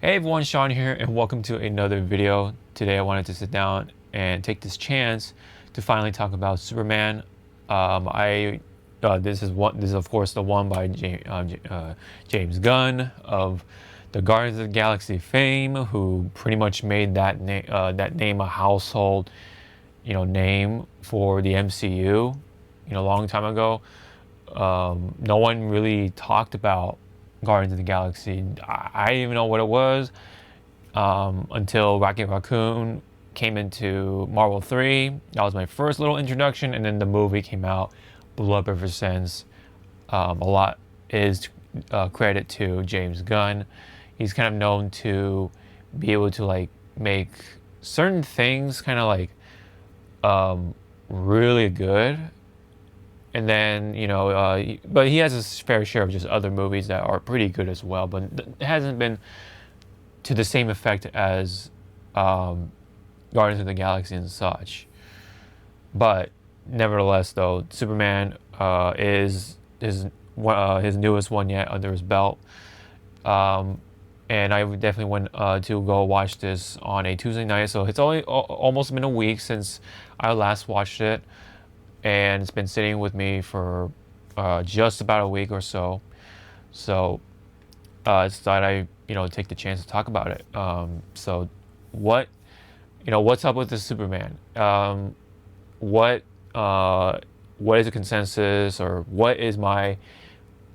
Hey everyone, Sean here, and welcome to another video. Today I wanted to sit down and take this chance to finally talk about Superman. I This is of course the one by James Gunn of the Guardians of the Galaxy fame, who pretty much made that name a household, name for the MCU, a long time ago. No one really talked about Guardians of the Galaxy. I didn't even know what it was until Rocket Raccoon came into Marvel 3. That was my first little introduction, and then the movie came out, blew up ever since. A lot is credit to James Gunn. He's kind of known to be able to make certain things kind of really good, and then but he has his fair share of just other movies that are pretty good as well, but it hasn't been to the same effect as Guardians of the Galaxy and such. But nevertheless, though, Superman is his newest one yet under his belt, and I definitely went to go watch this on a Tuesday night. So it's only almost been a week since I last watched it, and it's been sitting with me for just about a week or so. So I thought I take the chance to talk about it. So what's up with the Superman? What is the consensus, or what is my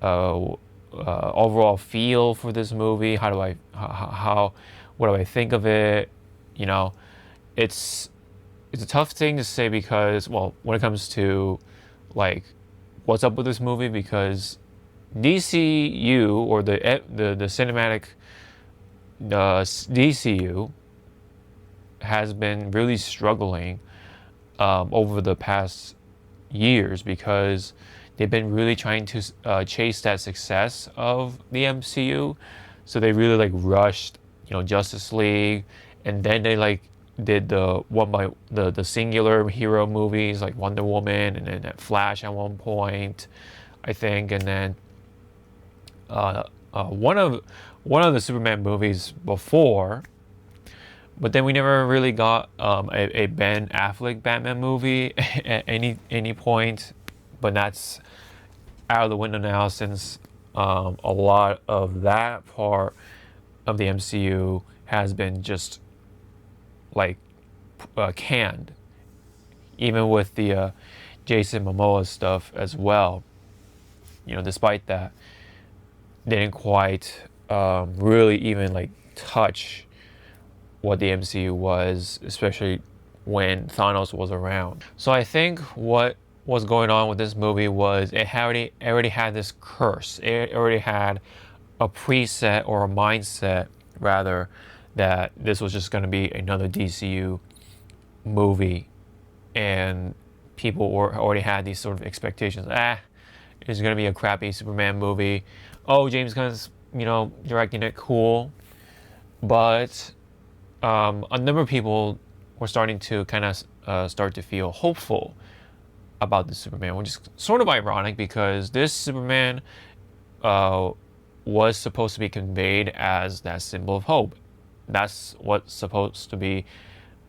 overall feel for this movie? What do I think of it? It's it's a tough thing to say because, well, when it comes to what's up with this movie, because DCU, or the cinematic DCU, has been really struggling over the past years, because they've been really trying to chase that success of the MCU. So they really rushed Justice League, and then they did the singular hero movies like Wonder Woman, and then Flash at one point, I think, and then one of the Superman movies before. But then we never really got a Ben Affleck Batman movie at any point. But that's out of the window now, since a lot of that part of the MCU has been just canned, even with the Jason Momoa stuff as well. Despite that, they didn't quite really even touch what the MCU was, especially when Thanos was around. So I think what was going on with this movie was it already had this curse. It already had a preset, or a mindset rather, that this was just going to be another DCU movie, and people already had these sort of expectations. It's going to be a crappy Superman movie. Oh, James Gunn's directing it, cool. But a number of people were starting to kind of start to feel hopeful about the Superman, which is sort of ironic, because this Superman was supposed to be conveyed as that symbol of hope. That's what's supposed to be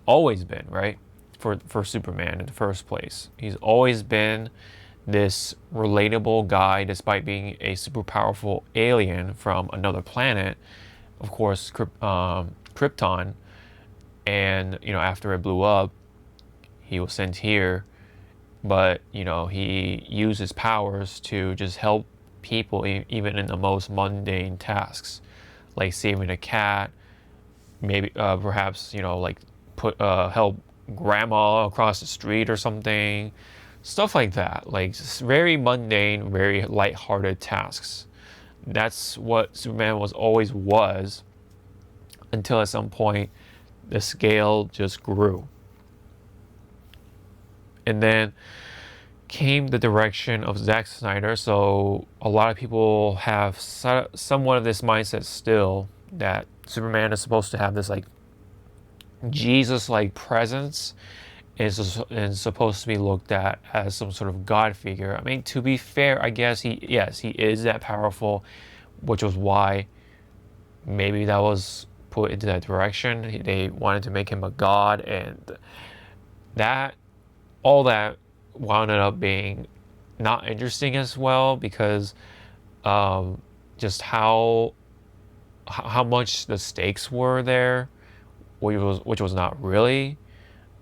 always been, right? For Superman in the first place. He's always been this relatable guy, despite being a super powerful alien from another planet, of course, Krypton. And after it blew up, he was sent here, but he used his powers to just help people, even in the most mundane tasks, like saving a cat, maybe perhaps help grandma across the street or something, stuff like that, just very mundane, very lighthearted tasks. That's what Superman was, until at some point the scale just grew. And then came the direction of Zack Snyder. So a lot of people have somewhat of this mindset still, that Superman is supposed to have this Jesus-like presence, and supposed to be looked at as some sort of God figure. I mean, to be fair, I guess he is that powerful, which was why maybe that was put into that direction. They wanted to make him a god, and that all that wound up being not interesting as well because just how much the stakes were there, which was not really.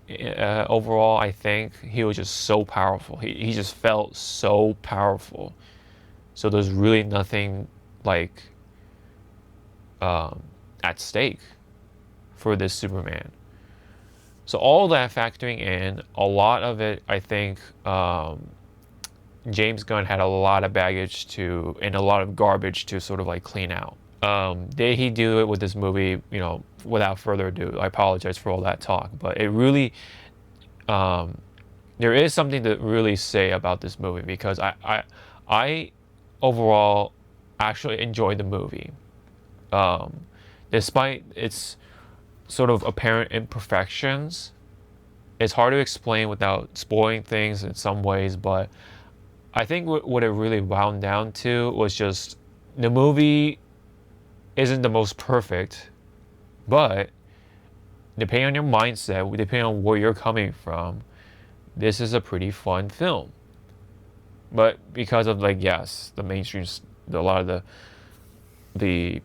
Overall, I think he was just so powerful. He just felt so powerful. So there's really nothing like at stake for this Superman. So all that factoring in, a lot of it, I think James Gunn had a lot of baggage to and a lot of garbage to sort of like clean out. Did he do it with this movie? Without further ado, I apologize for all that talk, but it really, there is something to really say about this movie because I overall actually enjoyed the movie, despite its sort of apparent imperfections. It's hard to explain without spoiling things in some ways, but I think what it really wound down to was just the movie isn't the most perfect, but depending on your mindset, depending on where you're coming from, this is a pretty fun film. But because of yes, the mainstream, a lot of the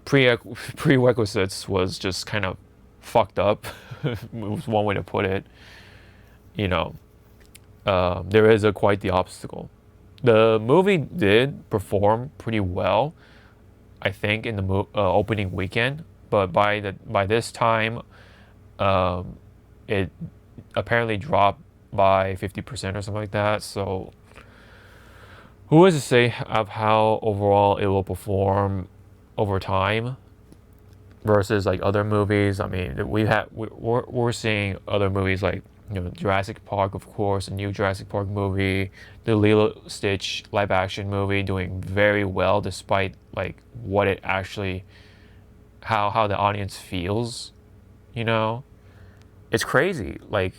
prerequisites was just kind of fucked up. Was one way to put it. There is quite the obstacle. The movie did perform pretty well, I think, in the opening weekend. But by this time, it apparently dropped by 50% or something like that. So, who is to say of how overall it will perform over time versus like other movies? I mean, we're seeing other movies like Jurassic Park, of course, a new Jurassic Park movie, the Lilo Stitch live action movie doing very well despite like what it actually how the audience feels. It's crazy. Like,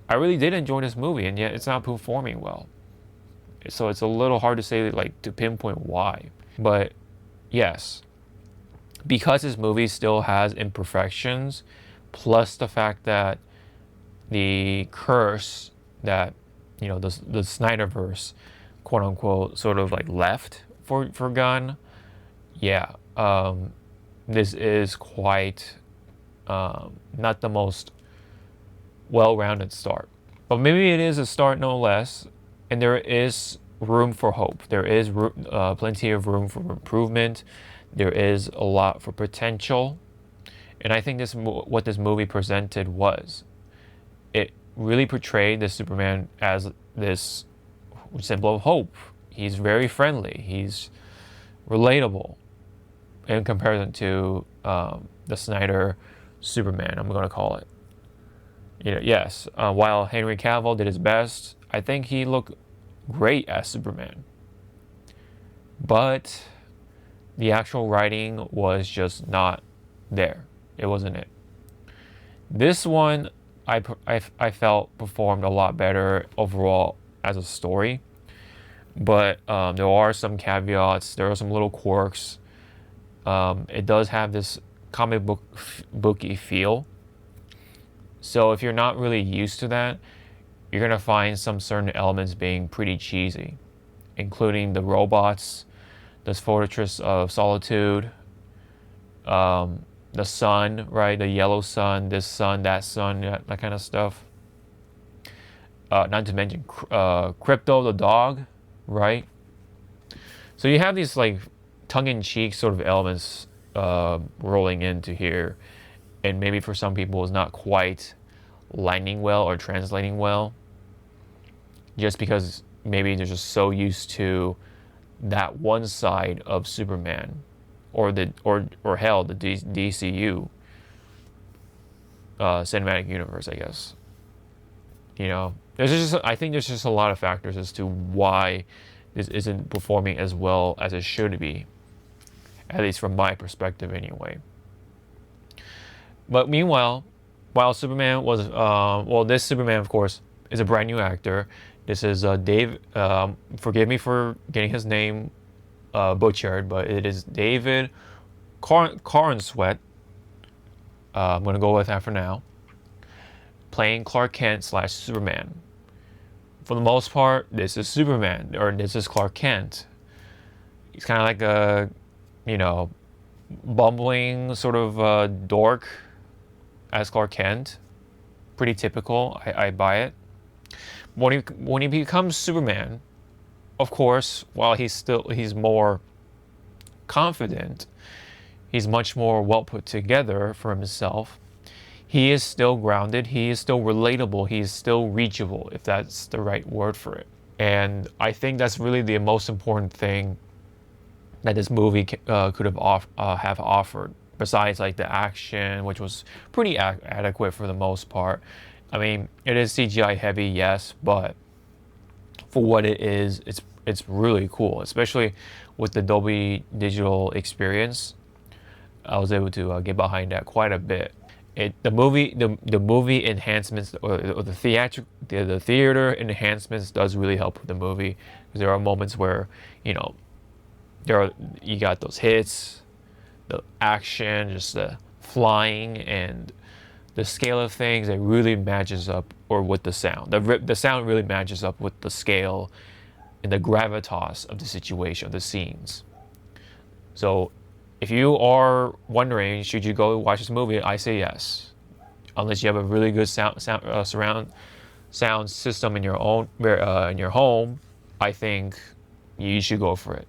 I really did enjoy this movie, and yet it's not performing well. So it's a little hard to say like to pinpoint why. But yes, because this movie still has imperfections, plus the fact that the curse that the Snyderverse, quote unquote, sort of like left for Gunn, yeah, this is quite not the most well-rounded start, but maybe it is a start no less, and there is room for hope. There is plenty of room for improvement. There is a lot for potential, and I think what this movie presented was it really portrayed the Superman as this symbol of hope. He's very friendly. He's relatable in comparison to the Snyder Superman, I'm going to call it. Yes, while Henry Cavill did his best, I think he looked great as Superman. But the actual writing was just not there. It wasn't it. This one, I felt performed a lot better overall as a story. But there are some caveats. There are some little quirks. It does have this comic booky feel. So if you're not really used to that, you're going to find some certain elements being pretty cheesy, including the robots, this Fortress of Solitude, the sun, right? The yellow sun, this sun, that sun, that kind of stuff. Not to mention Crypto the dog, right? So you have these like tongue-in-cheek sort of elements rolling into here, and maybe for some people it's not quite landing well or translating well, just because maybe they're just so used to that one side of Superman, or hell, the DCU cinematic universe, I guess. I think there's just a lot of factors as to why this isn't performing as well as it should be, at least from my perspective anyway. But meanwhile, while Superman was, this Superman, of course, is a brand new actor. This is Dave, forgive me for getting his name butchered, but it is David Cornsweet. I'm gonna go with that for now. Playing Clark Kent slash Superman. For the most part, this is Superman, or this is Clark Kent. He's kind of like a, you know, bumbling sort of dork as Clark Kent. Pretty typical. I buy it. When he becomes Superman, of course, while he's more confident, he's much more well put together for himself. He is still grounded. He is still relatable. He is still reachable, if that's the right word for it. And I think that's really the most important thing that this movie could have offered. Besides, like the action, which was pretty adequate for the most part. I mean, it is CGI heavy, yes, but for what it is, it's really cool. Especially with the Dolby Digital experience, I was able to get behind that quite a bit. The movie enhancements, or the theater enhancements does really help with the movie, because there are moments where, you know, you got those hits, the action, just the flying, and the scale of things. It really matches up, or with the sound. The sound really matches up with the scale and the gravitas of the situation, of the scenes. So if you are wondering, should you go watch this movie, I say yes. Unless you have a really good surround sound system in your home, I think you should go for it.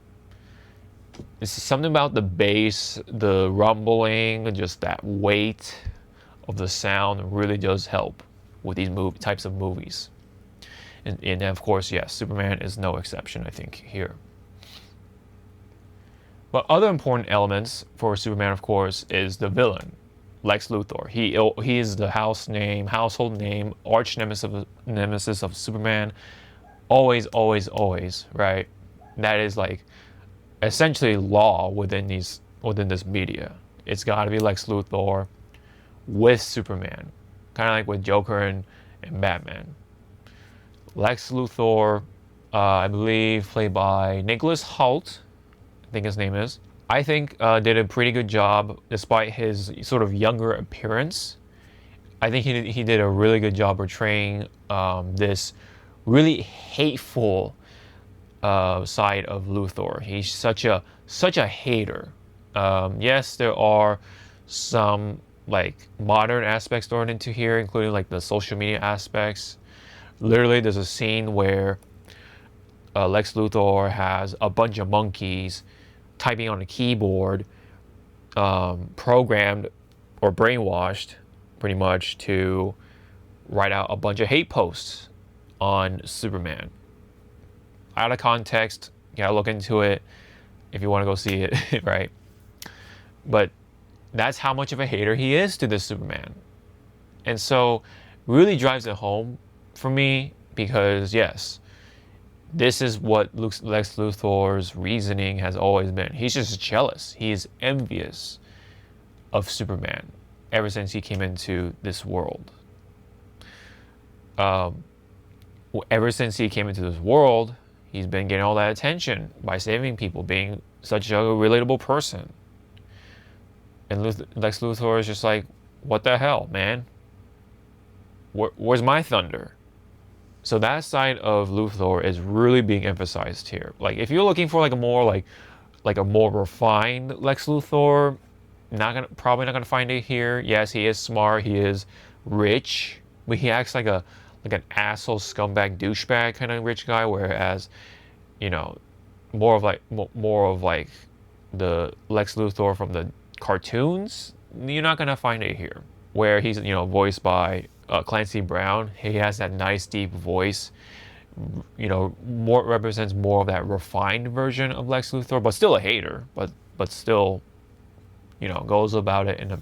It's something about the bass, the rumbling, just that weight of the sound really does help with these types of movies. And of course, yes, Superman is no exception, I think, here. But other important elements for Superman, of course, is the villain, Lex Luthor. He is the household name, arch nemesis of Superman. Always, always, always, right? That is like essentially law within this media. It's got to be Lex Luthor with Superman, kind of like with Joker and Batman. Lex Luthor, I believe, played by Nicholas Hoult, I think his name is. I think did a pretty good job despite his sort of younger appearance. I think he did a really good job portraying this really hateful side of Luthor. He's such a hater. Yes, there are some like modern aspects thrown into here, including like the social media aspects. Literally, there's a scene where Lex Luthor has a bunch of monkeys typing on a keyboard, programmed or brainwashed pretty much to write out a bunch of hate posts on Superman. Out of context, you gotta look into it if you want to go see it, right? But that's how much of a hater he is to this Superman. And so really drives it home for me, because yes, this is what Lex Luthor's reasoning has always been. He's just jealous. He's envious of Superman ever since he came into this world. Ever since he came into this world, he's been getting all that attention by saving people, being such a relatable person. And Lex Luthor is just like, what the hell, man? Where's my thunder? So that side of Luthor is really being emphasized here. Like, if you're looking for like a more refined Lex Luthor, probably not gonna find it here. Yes, he is smart, he is rich, but he acts like an asshole scumbag douchebag kind of rich guy. Whereas, you know, more of like the Lex Luthor from the cartoons, you're not gonna find it here. Where he's, you know, voiced by Clancy Brown. He has that nice deep voice, you know, represents more of that refined version of Lex Luthor, but still a hater, but still, you know, goes about it in a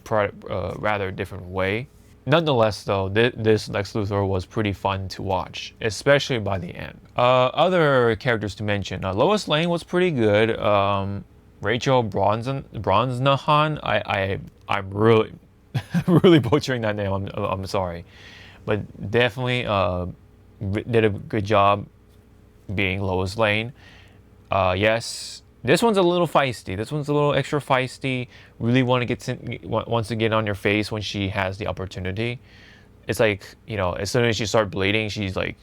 rather different way. Nonetheless, though, this Lex Luthor was pretty fun to watch, especially by the end. Other characters to mention, Lois Lane was pretty good. Rachel Brosnahan, I'm really really butchering that name. I'm sorry, but definitely did a good job being Lois Lane. Yes, This one's a little feisty. This one's a little extra feisty. Really wants to get on your face when she has the opportunity. It's like, as soon as you start bleeding, she's like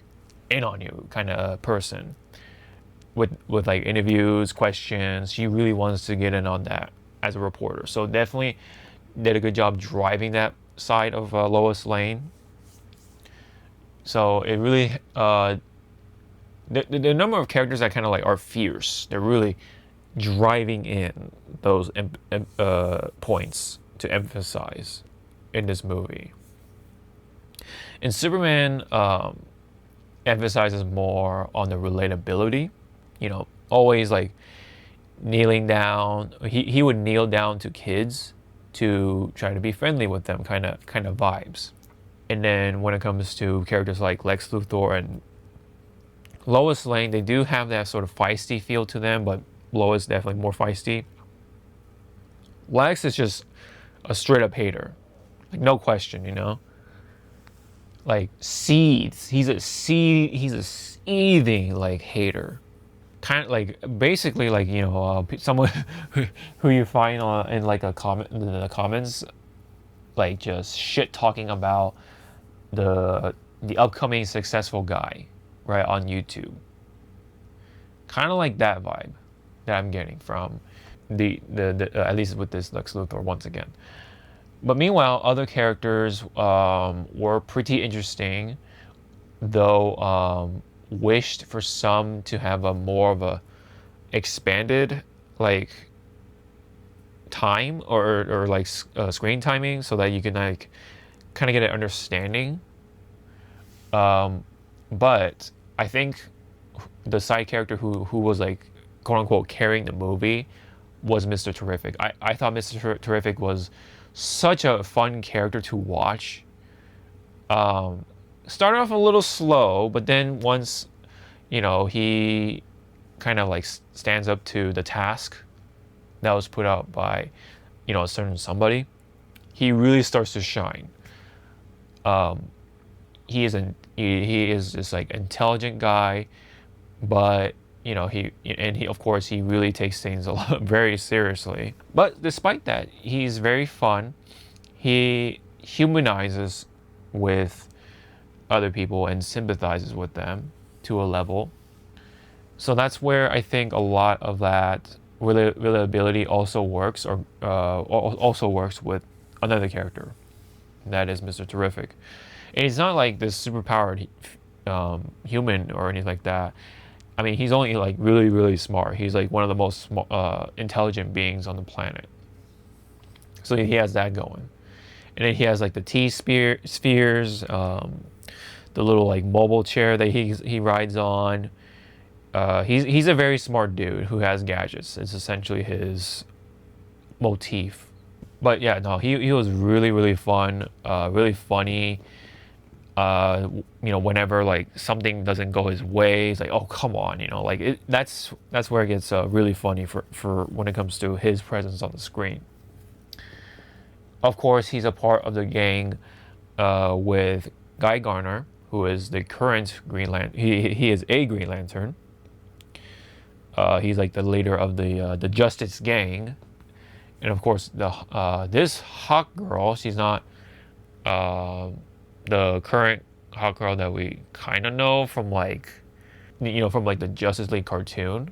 in on you kind of person. With like interviews, questions, she really wants to get in on that as a reporter. So definitely did a good job driving that side of Lois Lane. So it really the number of characters that kind of like are fierce. They're really driving in those points to emphasize in this movie. And Superman emphasizes more on the relatability. Always like kneeling down. He would kneel down to kids to try to be friendly with them, kind of vibes. And then when it comes to characters like Lex Luthor and Lois Lane, they do have that sort of feisty feel to them, but Lois definitely more feisty. Lex is just a straight up hater, like no question, like seeds. He's a seething like hater, kind of like basically like someone who you find in like a comment in the comments, like just shit talking about the upcoming successful guy, right, on YouTube. Kind of like that vibe that I'm getting from the at least with this Lex Luthor once again. But meanwhile, other characters were pretty interesting, though wished for some to have a more of a expanded like time or like screen timing, so that you can like kind of get an understanding. But I think the side character who was like quote unquote carrying the movie was Mr. Terrific. I thought Mr. Terrific was such a fun character to watch. Started off a little slow, but then once he kind of like stands up to the task that was put out by a certain somebody, he really starts to shine. He is this like intelligent guy, but he of course he really takes things a lot very seriously. But despite that, he's very fun. He humanizes with other people and sympathizes with them to a level. So that's where I think a lot of that relatability also works, or also works with another character, that is Mr. Terrific. And he's not like this superpowered human or anything like that. I mean, he's only like really, really smart. He's like one of the most intelligent beings on the planet. So he has that going. And then he has like the spheres, the little like mobile chair that he rides on. He's a very smart dude who has gadgets. It's essentially his motif. But yeah, no, he was really, really fun, really funny. Whenever like something doesn't go his way, it's like, oh come on, like that's where it gets really funny for when it comes to his presence on the screen. Of course, he's a part of the gang with Guy Garner, who is the current Green Lantern. He is a Green Lantern. He's like the leader of the Justice Gang, and of course this Hawke girl. She's not the current Hawke girl that we kind of know from like the Justice League cartoon,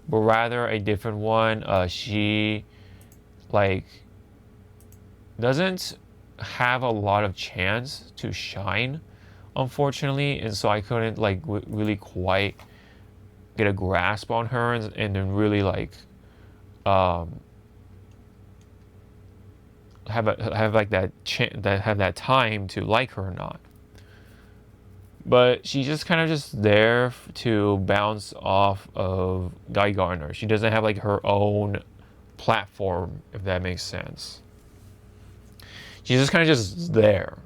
but rather a different one. She like doesn't have a lot of chance to shine, unfortunately, and so I couldn't like really quite get a grasp on her and then really like have like that have that time to like her or not. But she's just kind of just there to bounce off of Guy Garner. She doesn't have like her own platform, if that makes sense. She's just kind of just there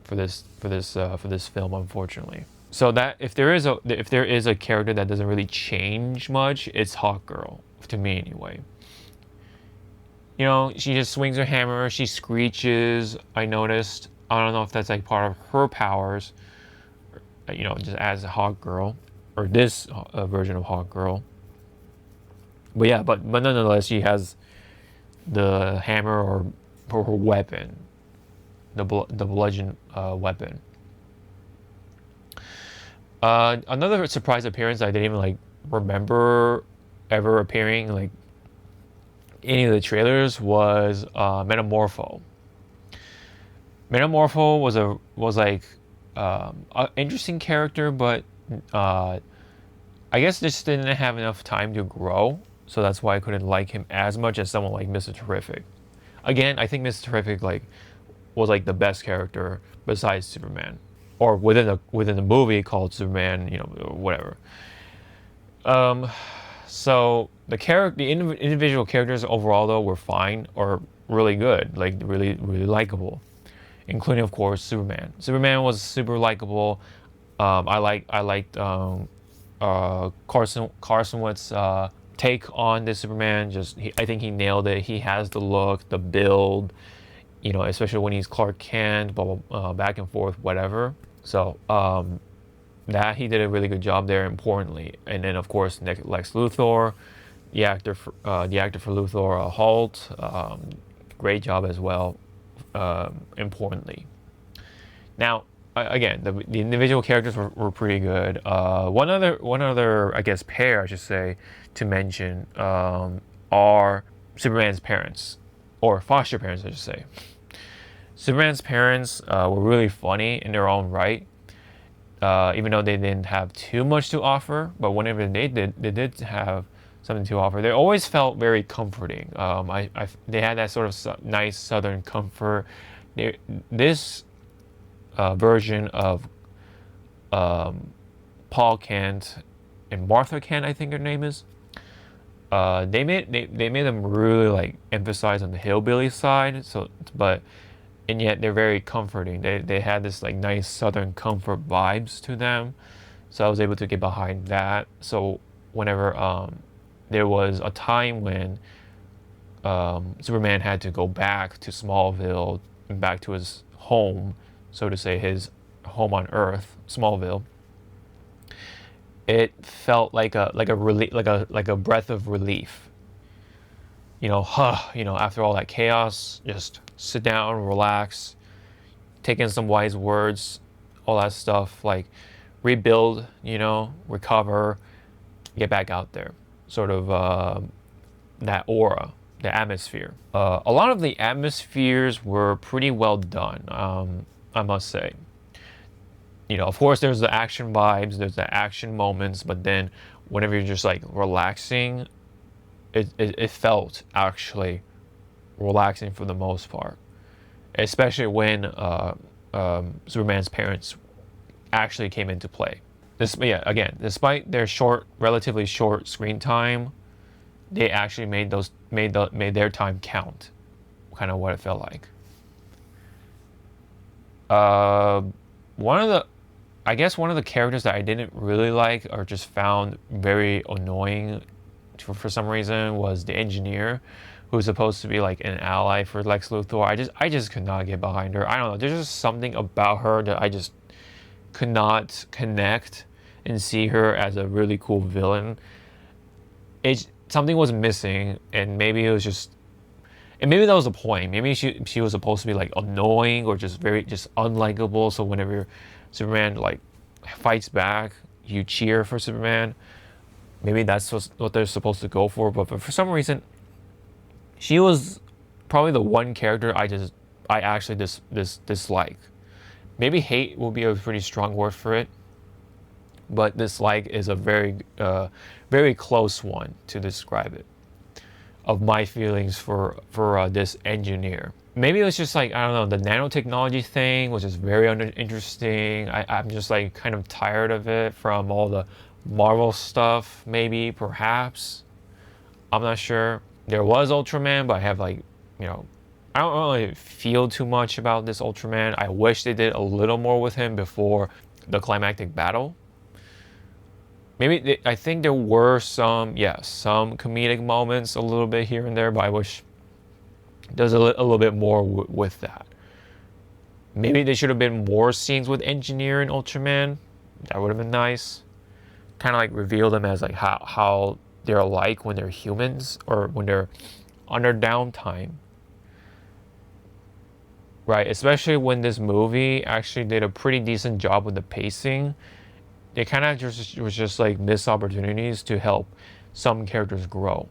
for this film, unfortunately. So that if there is a character that doesn't really change much, it's Hawke Girl, to me anyway. She just swings her hammer, she screeches. I noticed. I don't know if that's like part of her powers, just as a Hawke Girl, or this version of Hawke Girl. But yeah, but nonetheless, she has the hammer or her weapon, the bludgeon weapon. Another surprise appearance I didn't even like remember ever appearing like any of the trailers was Metamorpho. Metamorpho was like an interesting character, but uh, I guess just didn't have enough time to grow, so that's why I couldn't like him as much as someone like Mr. Terrific. Again, I think Mr. Terrific like was like the best character besides Superman, or within the movie called Superman, whatever. Um, so the individual characters overall though were fine or really good, like really really likable, including of course Superman. Superman was super likable. I liked Carson Wentz take on the Superman. I think he nailed it. He has the look, the build, especially when he's Clark Kent, blah, blah, back and forth, whatever. So that he did a really good job there. Importantly, and then of course Lex Luthor, the actor for Luthor, Holt, great job as well. Importantly, now again the individual characters were pretty good. One other I guess pair I should say to mention are Superman's parents, or foster parents I should say. Superman's parents were really funny in their own right, even though they didn't have too much to offer. But whenever they did have something to offer. They always felt very comforting. They had that sort of nice Southern comfort. This version of Paul Kent and Martha Kent, I think her name is. They made them really like emphasize on the hillbilly side. And yet they're very comforting. They had this like nice Southern comfort vibes to them. So I was able to get behind that. So whenever there was a time when Superman had to go back to Smallville and back to his home, so to say, his home on Earth, Smallville. It felt like a breath of relief. After all that chaos, just sit down, relax, take in some wise words, all that stuff, like rebuild, recover, get back out there. Sort of that aura, the atmosphere. A lot of the atmospheres were pretty well done, I must say. Of course, there's the action vibes, there's the action moments, but then whenever you're just like relaxing, it felt actually relaxing for the most part, especially when Superman's parents actually came into play. Despite their relatively short screen time, they actually made their time count. Kind of what it felt like. One of the characters that I didn't really like or just found very annoying for some reason was the engineer, who's supposed to be like an ally for Lex Luthor. I just could not get behind her. I don't know. There's just something about her that I just could not connect and see her as a really cool villain. Something was missing, and maybe maybe that was the point. Maybe she was supposed to be like annoying or just unlikable. So whenever Superman like fights back, you cheer for Superman. Maybe that's what they're supposed to go for. But for some reason, she was probably the one character I actually dislike. Maybe hate will be a pretty strong word for it, but dislike is a very very close one to describe it, of my feelings for this engineer. Maybe it was just like, I don't know, the nanotechnology thing was just very interesting. I'm just like kind of tired of it from all the Marvel stuff, maybe, perhaps. I'm not sure. There was Ultraman, but I have I don't really feel too much about this Ultraman. I wish they did a little more with him before the climactic battle. I think there were some comedic moments a little bit here and there, but I wish there's a little bit more with that. Maybe there should have been more scenes with Engineer and Ultraman. That would have been nice. Kind of like reveal them as like how they're like when they're humans or when they're under downtime, right? Especially when this movie actually did a pretty decent job with the pacing. They kind of just was just like missed opportunities to help some characters grow,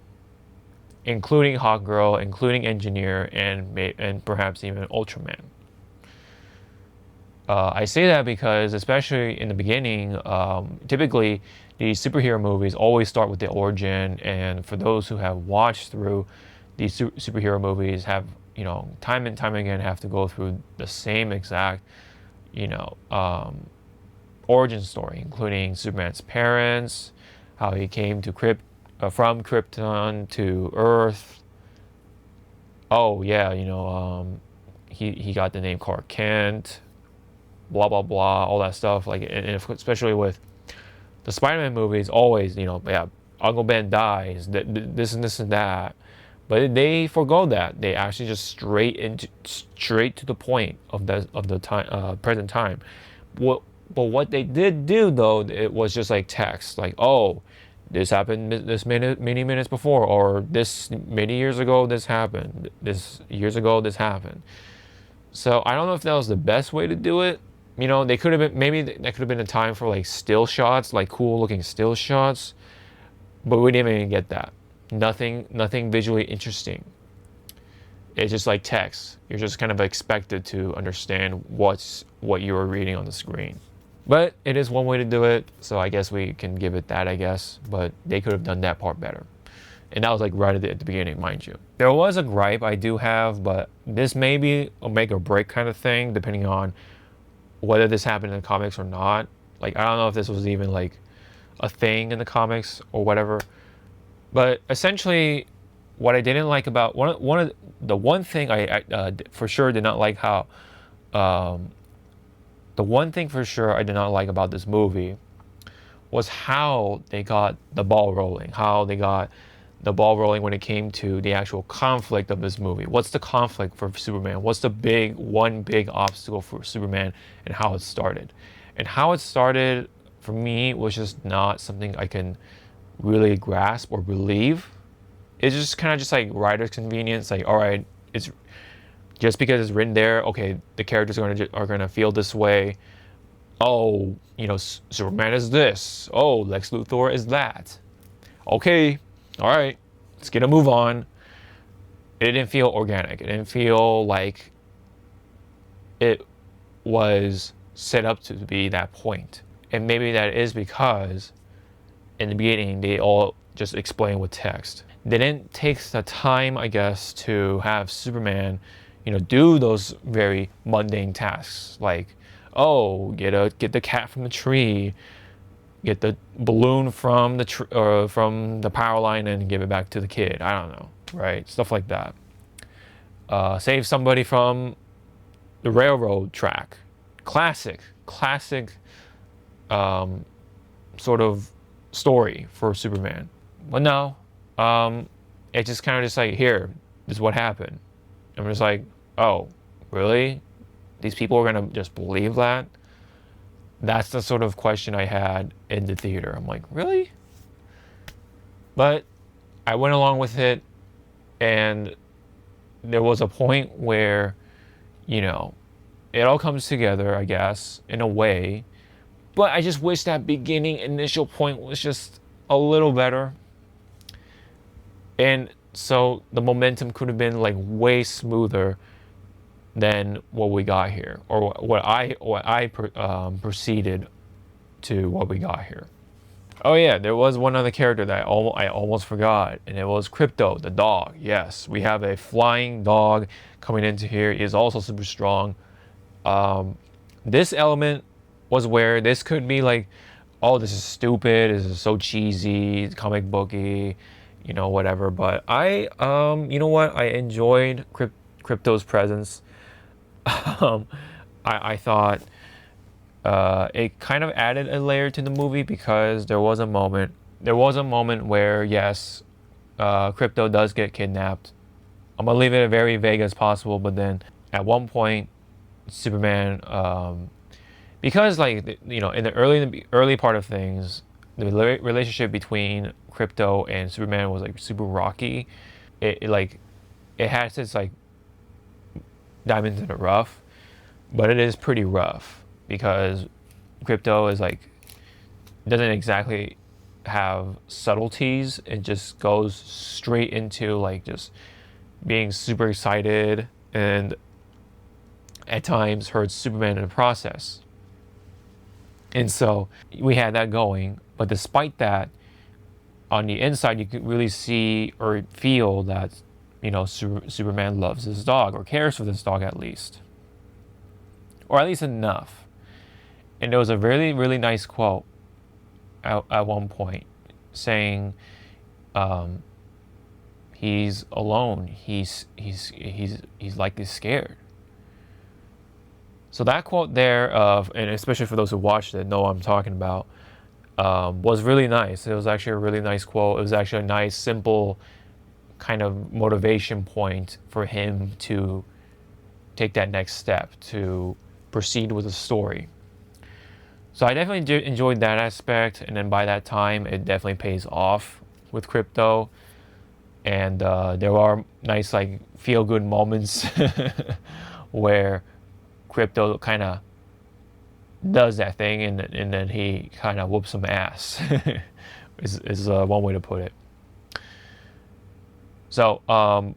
including Hawk Girl, including Engineer, and perhaps even Ultraman. I say that because, especially in the beginning, typically these superhero movies always start with the origin, and for those who have watched through these superhero movies, have time and time again have to go through the same exact you know origin story, including Superman's parents, how he came to from Krypton to Earth. Oh yeah, he got the name Clark Kent, blah blah blah, all that stuff. Like, and especially with the Spider-Man movies, always yeah, Uncle Ben dies, this and this and that. But they forgo that. They actually just straight to the point of the time, present time. But what they did do though, it was just like text, like, oh, this happened this many minutes before, or this many years ago this happened, this years ago this happened. So I don't know if that was the best way to do it. They could have been, maybe that could have been a time for like still shots, like cool looking still shots, but we didn't even get that. Nothing visually interesting. It's just like text. You're just kind of expected to understand what you were reading on the screen. But it is one way to do it, so I guess we can give it that, I guess. But they could have done that part better. And that was like right at the beginning, mind you. There was a gripe I do have, but this may be a make or break kind of thing, depending on whether this happened in the comics or not. Like, I don't know if this was even like a thing in the comics or whatever. But essentially, what I didn't like about one thing I for sure did not like how the one thing for sure I did not like about this movie was how they got the ball rolling. How they got the ball rolling when it came to the actual conflict of this movie. What's the conflict for Superman? What's the one big obstacle for Superman, and how it started? And how it started for me was just not something I can really grasp or believe. It's just kind of just like writer's convenience. Like, all right, it's just because it's written there. Okay, the characters are gonna feel this way. Oh, Superman is this. Oh, Lex Luthor is that. Okay, all right, let's get a move on. It didn't feel organic. It didn't feel like it was set up to be that point. And maybe that is because in the beginning they all just explain with text. They didn't take the time, I guess, to have Superman, do those very mundane tasks, like, oh, get the cat from the tree, get the balloon from the power line and give it back to the kid. I don't know, right? Stuff like that. Save somebody from the railroad track. Classic, sort of story for Superman. But no, it's just kind of just like, here, this is what happened. I'm just like, oh, really? These people are gonna just believe that? That's the sort of question I had in the theater. I'm like, really? But I went along with it, and there was a point where, it all comes together, I guess, in a way. But I just wish that beginning initial point was just a little better. And so the momentum could have been like way smoother than what we got here, or what I proceeded to what we got here. Oh yeah, there was one other character that I almost forgot, and it was Crypto, the dog. Yes, we have a flying dog coming into here. He is also super strong. This element was where this could be like, oh, this is stupid, this is so cheesy, comic booky, whatever. But I enjoyed Crypto's presence. I thought it kind of added a layer to the movie, because there was a moment where, yes, Crypto does get kidnapped. I'm gonna leave it as very vague as possible, but then at one point Superman, because like in the early part of things, relationship between Krypto and Superman was like super rocky. It has its like diamonds in the rough, but it is pretty rough because Krypto is like doesn't exactly have subtleties. It just goes straight into like just being super excited and at times hurts Superman in the process. And so we had that going. But despite that, on the inside, you could really see or feel that, Superman loves his dog or cares for this dog at least. Or at least enough. And there was a really, really nice quote at one point saying, he's alone. He's likely scared. So that quote there and especially for those who watched it know what I'm talking about, was really nice. It was actually a really nice quote. It was actually a nice, simple kind of motivation point for him to take that next step, to proceed with the story. So I definitely enjoyed that aspect, and then by that time, it definitely pays off with Krypto. And there are nice, like, feel-good moments where Krypto kind of does that thing, and then he kind of whoops some ass. is one way to put it. So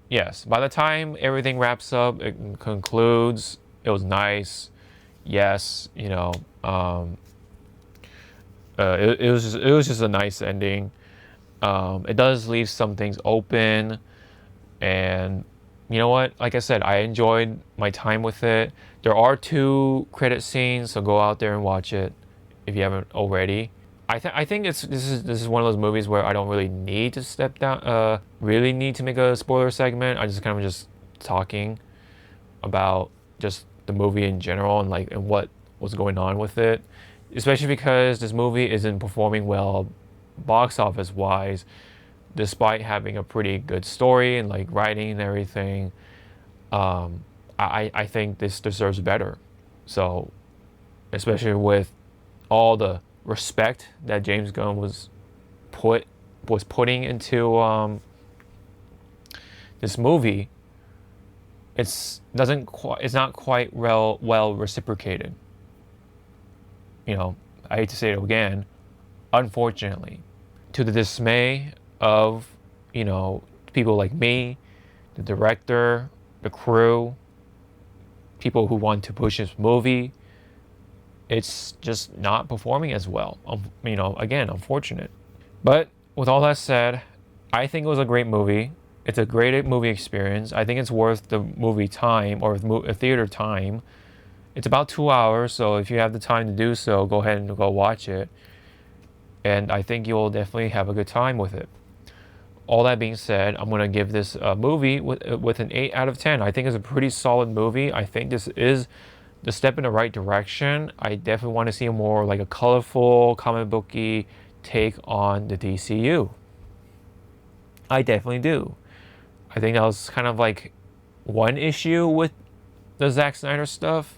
yes, by the time everything wraps up, it concludes. It was nice. Yes, it was just a nice ending. It does leave some things open, and you know what? Like I said, I enjoyed my time with it. There are 2 credit scenes, so go out there and watch it if you haven't already. I think this is one of those movies where I don't really need to step down. Really need to make a spoiler segment. I just kind of just talking about just the movie in general and what was going on with it, especially because this movie isn't performing well box office wise, despite having a pretty good story and like writing and everything. I think this deserves better. So, especially with all the respect that James Gunn was putting into this movie, it's not quite well reciprocated. I hate to say it again, unfortunately, to the dismay of people like me, the director, the crew, people who want to push this movie. It's just not performing as well. Again, unfortunate. But with all that said, I think it was a great movie. It's a great movie experience. I think it's worth the movie time or theater time. It's about 2 hours, so if you have the time to do so, go ahead and go watch it. And I think you'll definitely have a good time with it. All that being said, I'm going to give this movie with an 8 out of 10. I think it's a pretty solid movie. I think this is the step in the right direction. I definitely want to see more like a colorful, comic booky take on the DCU. I definitely do. I think that was kind of like one issue with the Zack Snyder stuff.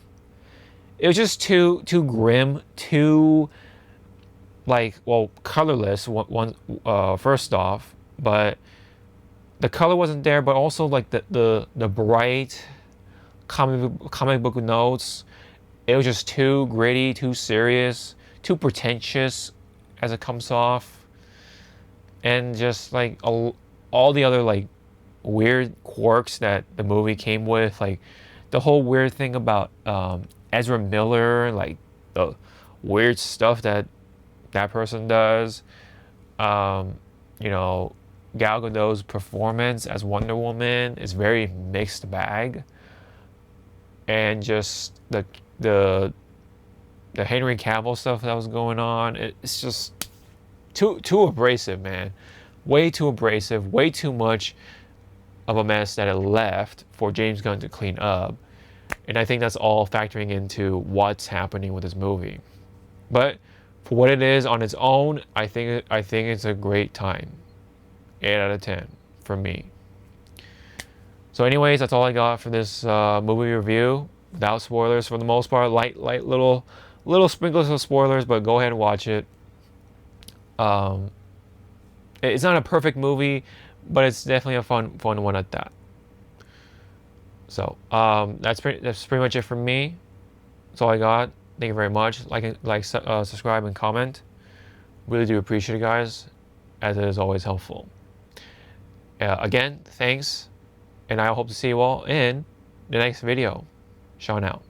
It was just too grim, too colorless. First off, but the color wasn't there. But also like the bright comic book notes. It was just too gritty, too serious, too pretentious as it comes off, and just like all the other like weird quirks that the movie came with, like the whole weird thing about Ezra Miller, like the weird stuff that person does. Gal Gadot's performance as Wonder Woman is very mixed bag, and just the Henry Cavill stuff that was going on, it's just too abrasive, man. Way too abrasive, way too much of a mess that it left for James Gunn to clean up. And I think that's all factoring into what's happening with this movie. But for what it is on its own, I think it's a great time. 8 out of 10 for me. So anyways, that's all I got for this movie review. Without spoilers for the most part. Light little sprinkles of spoilers, but go ahead and watch it. Um, it's not a perfect movie, but it's definitely a fun one at that. So that's pretty much it from me. That's all I got. Thank you very much. Subscribe, and comment. Really do appreciate it, guys, as it is always helpful. Again, thanks, and I hope to see you all in the next video. Sean out.